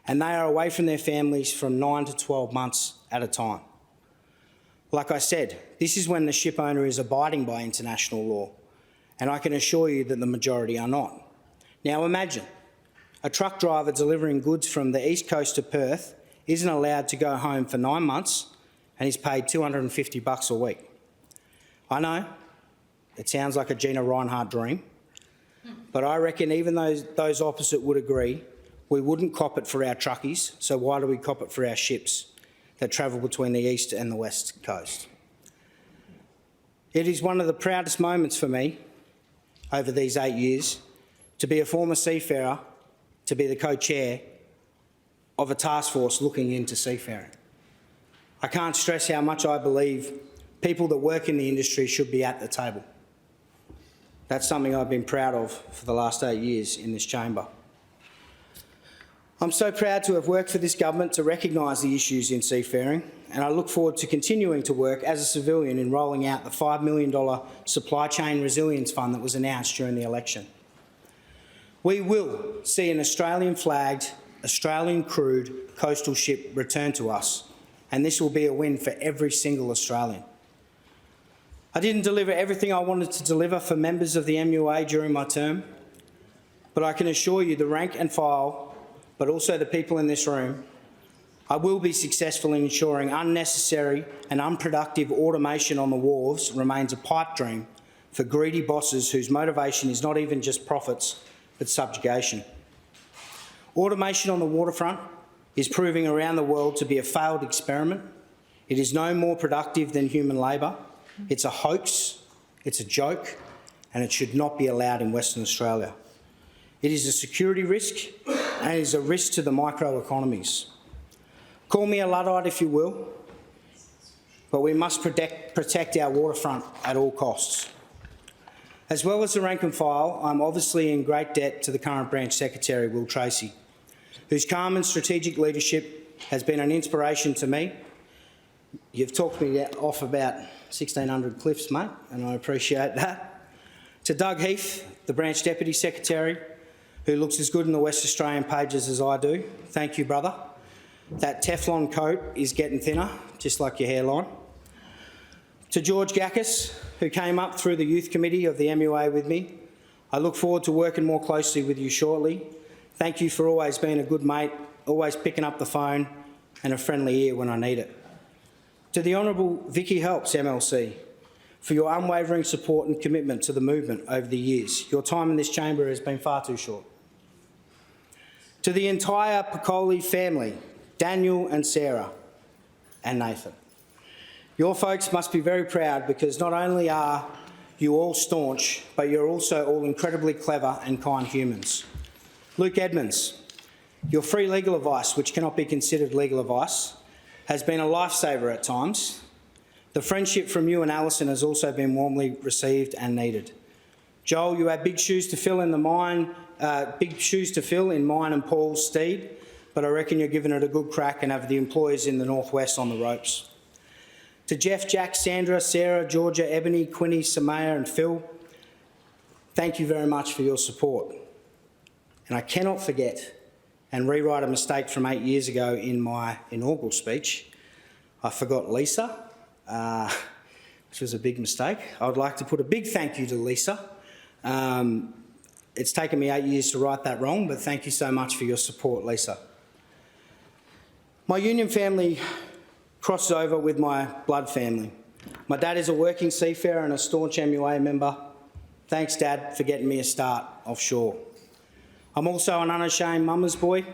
And they are away from their families from 9 to 12 months at a time. Like I said, this is when the ship owner is abiding by international law, and I can assure you that the majority are not. Now imagine, a truck driver delivering goods from the east coast to Perth isn't allowed to go home for 9 months and is paid $250 a week. I know, it sounds like a Gina Reinhardt dream, but I reckon even those opposite would agree we wouldn't cop it for our truckies, so why do we cop it for our ships that travel between the east and the west coast? It is one of the proudest moments for me over these 8 years to be a former seafarer, to be the co-chair of a task force looking into seafaring. I can't stress how much I believe people that work in the industry should be at the table. That's something I've been proud of for the last 8 years in this chamber. I'm so proud to have worked for this government to recognise the issues in seafaring, and I look forward to continuing to work as a civilian in rolling out the $5 million Supply Chain Resilience Fund that was announced during the election. We will see an Australian-flagged, Australian-crewed coastal ship return to us, and this will be a win for every single Australian. I didn't deliver everything I wanted to deliver for members of the MUA during my term, but I can assure you the rank and file, but also the people in this room, I will be successful in ensuring unnecessary and unproductive automation on the wharves remains a pipe dream for greedy bosses whose motivation is not even just profits, but subjugation. Automation on the waterfront is proving around the world to be a failed experiment. It is no more productive than human labour. It's a hoax, it's a joke, and it should not be allowed in Western Australia. It is a security risk, and it is a risk to the microeconomies. Call me a Luddite if you will, but we must protect our waterfront at all costs. As well as the rank and file, I'm obviously in great debt to the current Branch Secretary, Will Tracy, whose calm and strategic leadership has been an inspiration to me. You've talked me off about 1,600 cliffs, mate, and I appreciate that. To Doug Heath, the Branch Deputy Secretary, who looks as good in the West Australian pages as I do. Thank you, brother. That Teflon coat is getting thinner, just like your hairline. To George Gakis, who came up through the Youth Committee of the MUA with me. I look forward to working more closely with you shortly. Thank you for always being a good mate, always picking up the phone and a friendly ear when I need it. To the Honourable Vicky Helps, MLC, for your unwavering support and commitment to the movement over the years. Your time in this chamber has been far too short. To the entire Piccoli family, Daniel and Sarah and Nathan. Your folks must be very proud because not only are you all staunch, but you're also all incredibly clever and kind humans. Luke Edmonds, your free legal advice, which cannot be considered legal advice, has been a lifesaver at times. The friendship from you and Alison has also been warmly received and needed. Joel, you have big shoes to fill in mine and Paul's steed, but I reckon you're giving it a good crack and have the employers in the northwest on the ropes. To Jeff, Jack, Sandra, Sarah, Georgia, Ebony, Quinny, Samaya and Phil, thank you very much for your support. And I cannot forget and rewrite a mistake from 8 years ago in my inaugural speech. I forgot Lisa, which was a big mistake. I would like to put a big thank you to Lisa. It's taken me 8 years to right that wrong, but thank you so much for your support, Lisa. My union family crosses over with my blood family. My dad is a working seafarer and a staunch MUA member. Thanks, Dad, for getting me a start offshore. I'm also an unashamed mama's boy,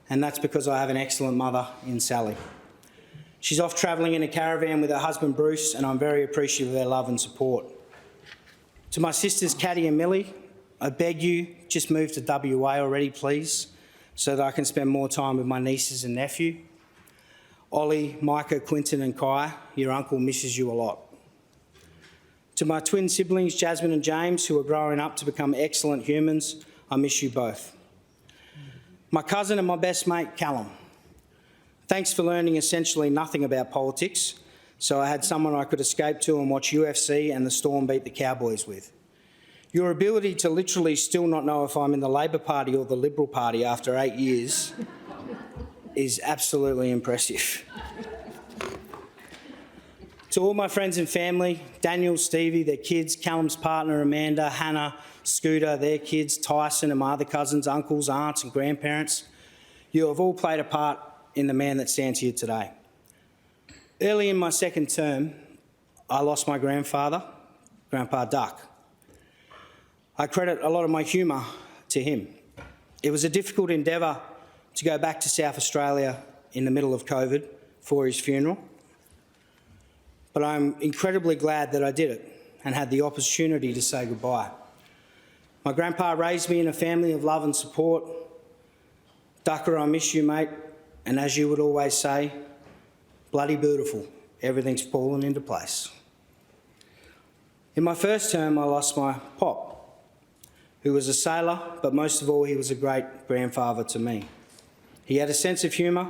and that's because I have an excellent mother in Sally. She's off travelling in a caravan with her husband Bruce, and I'm very appreciative of their love and support. To my sisters Caddy and Millie, I beg you, just move to WA already, please, so that I can spend more time with my nieces and nephew. Ollie, Micah, Quinton and Kai, your uncle misses you a lot. To my twin siblings Jasmine and James, who are growing up to become excellent humans, I miss you both. My cousin and my best mate, Callum. Thanks for learning essentially nothing about politics, so I had someone I could escape to and watch UFC and the Storm beat the Cowboys with. Your ability to literally still not know if I'm in the Labor Party or the Liberal Party after 8 years is absolutely impressive. To all my friends and family, Daniel, Stevie, their kids, Callum's partner, Amanda, Hannah, Scooter, their kids, Tyson and my other cousins, uncles, aunts and grandparents, you have all played a part in the man that stands here today. Early in my second term, I lost my grandfather, Grandpa Duck. I credit a lot of my humour to him. It was a difficult endeavour to go back to South Australia in the middle of COVID for his funeral, but I'm incredibly glad that I did it and had the opportunity to say goodbye. My grandpa raised me in a family of love and support. Ducker, I miss you, mate, and as you would always say, bloody beautiful, everything's fallen into place. In my first term, I lost my pop, who was a sailor, but most of all, he was a great grandfather to me. He had a sense of humour,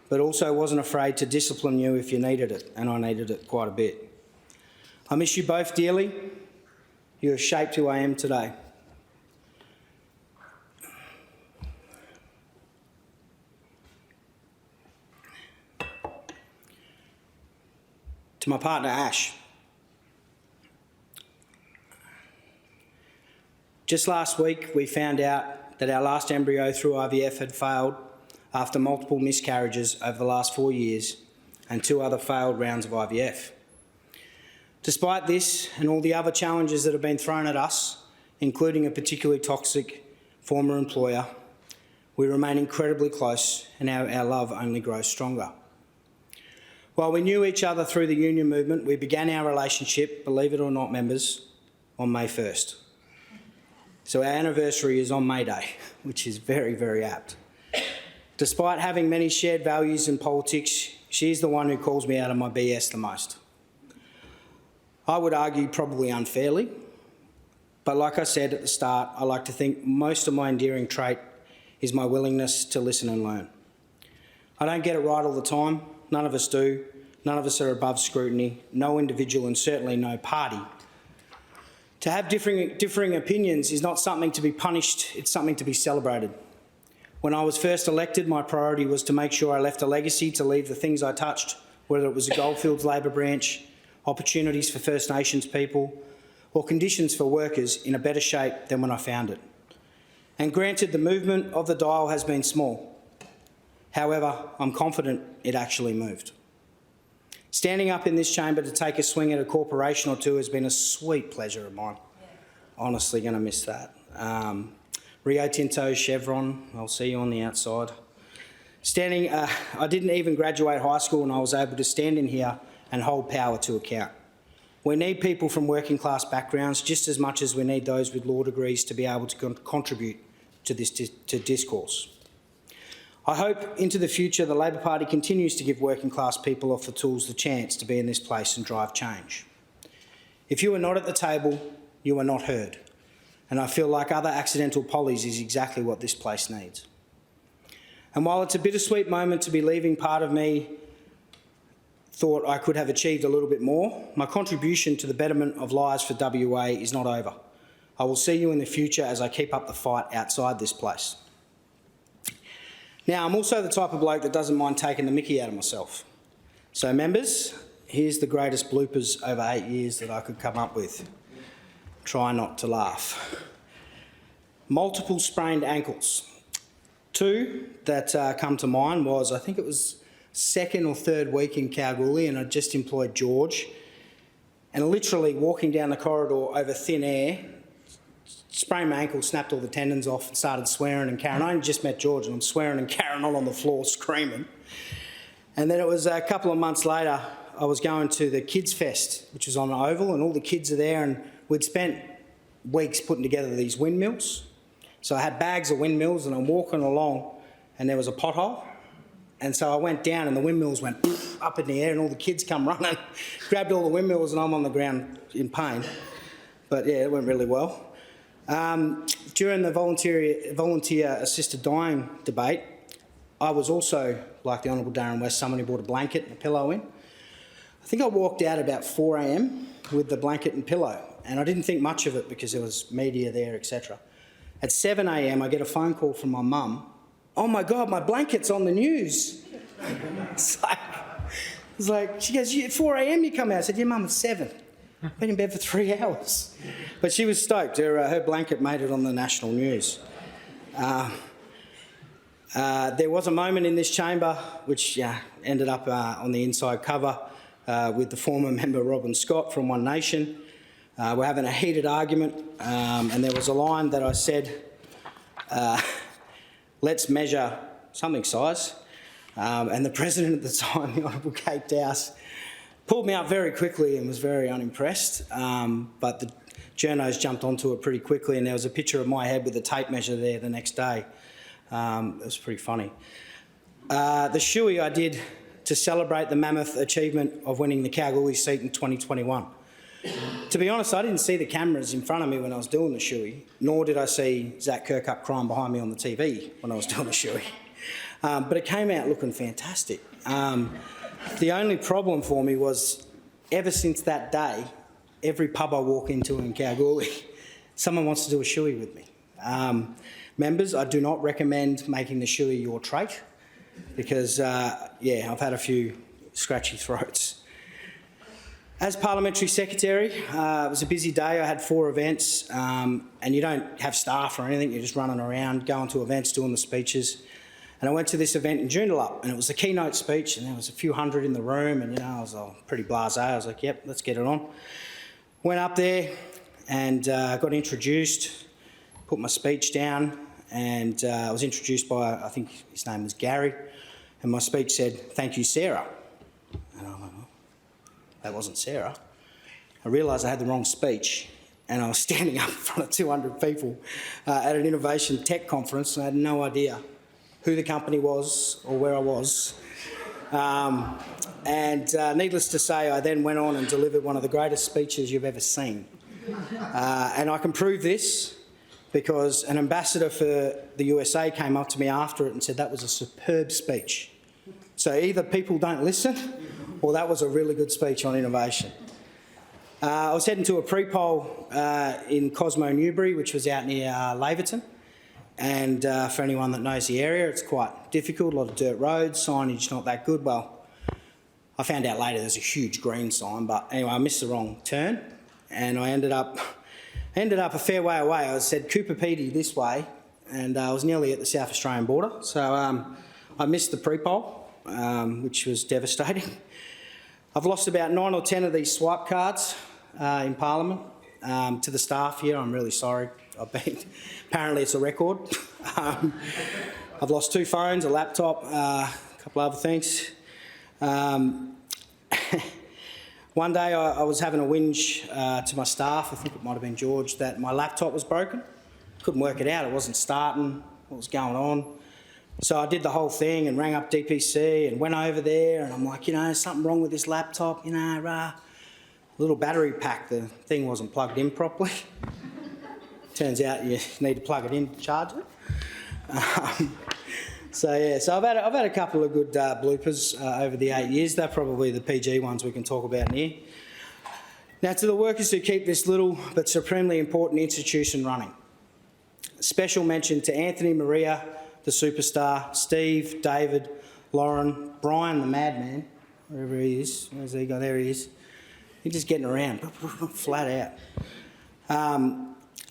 but also wasn't afraid to discipline you if you needed it, and I needed it quite a bit. I miss you both dearly. You have shaped who I am today. To my partner, Ash. Just last week, we found out that our last embryo through IVF had failed after multiple miscarriages over the last 4 years and 2 other failed rounds of IVF. Despite this and all the other challenges that have been thrown at us, including a particularly toxic former employer, we remain incredibly close and our love only grows stronger. While we knew each other through the union movement, we began our relationship, believe it or not, members, on May 1st. So our anniversary is on May Day, which is very, very apt. Despite having many shared values in politics, she's the one who calls me out of my BS the most. I would argue probably unfairly, but like I said at the start, I like to think most of my endearing trait is my willingness to listen and learn. I don't get it right all the time, none of us do, none of us are above scrutiny, no individual and certainly no party. To have differing opinions is not something to be punished, it's something to be celebrated. When I was first elected, my priority was to make sure I left a legacy to leave the things I touched, whether it was a Goldfields Labor branch, opportunities for First Nations people, or conditions for workers in a better shape than when I found it. And granted, the movement of the dial has been small. However, I'm confident it actually moved. Standing up in this chamber to take a swing at a corporation or two has been a sweet pleasure of mine. Honestly, going to miss that. Rio Tinto, Chevron, I'll see you on the outside. I didn't even graduate high school and I was able to stand in here and hold power to account. We need people from working class backgrounds just as much as we need those with law degrees to be able to contribute to this discourse. I hope into the future the Labor Party continues to give working class people off the tools the chance to be in this place and drive change. If you are not at the table, you are not heard. and I feel like other accidental polys is exactly what this place needs. And while it's a bittersweet moment to be leaving, part of me thought I could have achieved a little bit more. My contribution to the betterment of lives for WA is not over. I will see you in the future as I keep up the fight outside this place. Now, I'm also the type of bloke that doesn't mind taking the mickey out of myself. So, members, here's the greatest bloopers over 8 years that I could come up with. Try not to laugh. Multiple sprained ankles. Two that come to mind was, I think it was second or third week in Kalgoorlie, and I just employed George, and literally walking down the corridor over thin air, sprained my ankle, snapped all the tendons off and started swearing and carrying on. I only just met George and I'm swearing and carrying on the floor, screaming. And then it was a couple of months later, I was going to the Kids Fest, which was on the Oval, and all the kids are there, and we'd spent weeks putting together these windmills. So I had bags of windmills and I'm walking along and there was a pothole. And so I went down and the windmills went up in the air and all the kids come running, grabbed all the windmills and I'm on the ground in pain. But yeah, it went really well. During the volunteer assisted dying debate, I was also, like the Honourable Darren West, someone who brought a blanket and a pillow in. I think I walked out about 4 a.m. with the blanket and pillow, and I didn't think much of it because there was media there, etc. At 7 a.m, I get a phone call from my mum. Oh my God, my blanket's on the news. It's like, she goes, at 4 a.m. you come out. I said, yeah, Mum, it's 7. I've been in bed for 3 hours. But she was stoked. Her blanket made it on the national news. There was a moment in this chamber which ended up on the inside cover with the former member Robin Scott from One Nation. We're having a heated argument, and there was a line that I said, let's measure something size. And the President at the time, the Honourable Kate Dowse, pulled me up very quickly and was very unimpressed. But the journos jumped onto it pretty quickly, and there was a picture of my head with a tape measure there the next day. It was pretty funny. The shoey I did to celebrate the mammoth achievement of winning the Kalgoorlie seat in 2021. To be honest, I didn't see the cameras in front of me when I was doing the shoey, nor did I see Zach Kirkup crying behind me on the TV when I was doing the shoey. But it came out looking fantastic. The only problem for me was, ever since that day, every pub I walk into in Kalgoorlie, someone wants to do a shoey with me. Members, I do not recommend making the shoey your trait because, I've had a few scratchy throats. As Parliamentary Secretary, it was a busy day. I had 4 events, and you don't have staff or anything. You're just running around, going to events, doing the speeches. And I went to this event in Joondalup, and it was the keynote speech, and there was a few hundred in the room, and I was pretty blasé. I was like, yep, let's get it on. Went up there and got introduced, put my speech down, and I was introduced by, I think his name was Gary, and my speech said, "Thank you, Sarah." And I'm like, oh, that wasn't Sarah. I realised I had the wrong speech, and I was standing up in front of 200 people at an innovation tech conference, and I had no idea who the company was or where I was. Needless to say, I then went on and delivered one of the greatest speeches you've ever seen. And I can prove this because an ambassador for the USA came up to me after it and said that was a superb speech. So either people don't listen or that was a really good speech on innovation. I was heading to a pre-poll in Cosmo Newbury, which was out near Laverton. And for anyone that knows the area, it's quite difficult, a lot of dirt roads, signage not that good. Well, I found out later there's a huge green sign, but anyway, I missed the wrong turn and I ended up a fair way away. I said Cooper Pedy this way, and I was nearly at the South Australian border. So I missed the pre-poll, which was devastating. I've lost about 9 or 10 of these swipe cards in Parliament to the staff here. I'm really sorry. Apparently it's a record. I've lost 2 phones, a laptop, a couple of other things. One day I was having a whinge to my staff, I think it might have been George, that my laptop was broken. Couldn't work it out, it wasn't starting, what was going on. So I did the whole thing and rang up DPC and went over there and I'm like, there's something wrong with this laptop, little battery pack, the thing wasn't plugged in properly. Turns out you need to plug it in to charge it. So I've had a couple of good bloopers over the 8 years. They're probably the PG ones we can talk about in here. Now, to the workers who keep this little but supremely important institution running, special mention to Anthony Maria, the superstar, Steve, David, Lauren, Brian, the madman, wherever he is. Where's he gone? There he is. He's just getting around, flat out.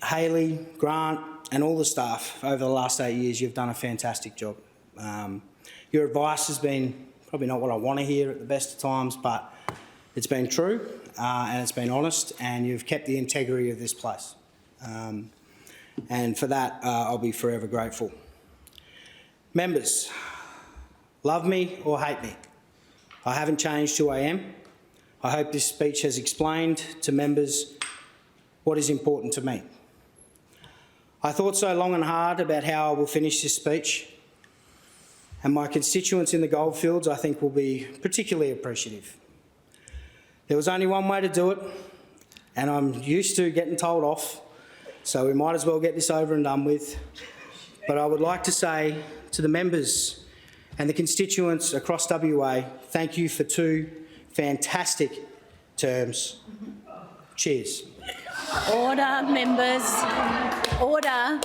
Hayley, Grant, and all the staff over the last 8 years, you've done a fantastic job. Your advice has been probably not what I want to hear at the best of times, but it's been true and it's been honest, and you've kept the integrity of this place. And for that, I'll be forever grateful. Members, love me or hate me, I haven't changed who I am. I hope this speech has explained to members what is important to me. I thought so long and hard about how I will finish this speech, and my constituents in the goldfields, I think, will be particularly appreciative. There was only one way to do it, and I'm used to getting told off, so we might as well get this over and done with. But I would like to say to the members and the constituents across WA, thank you for 2 fantastic terms. Cheers. Order, members. Order.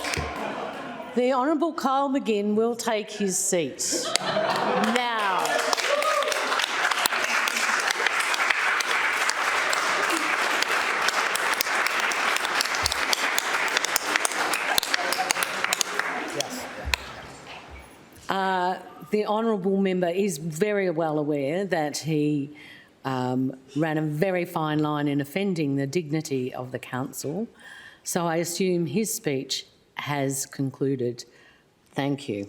The Honourable Kyle McGinn will take his seat now. The honourable member is very well aware that he ran a very fine line in offending the dignity of the council, so I assume his speech has concluded. Thank you.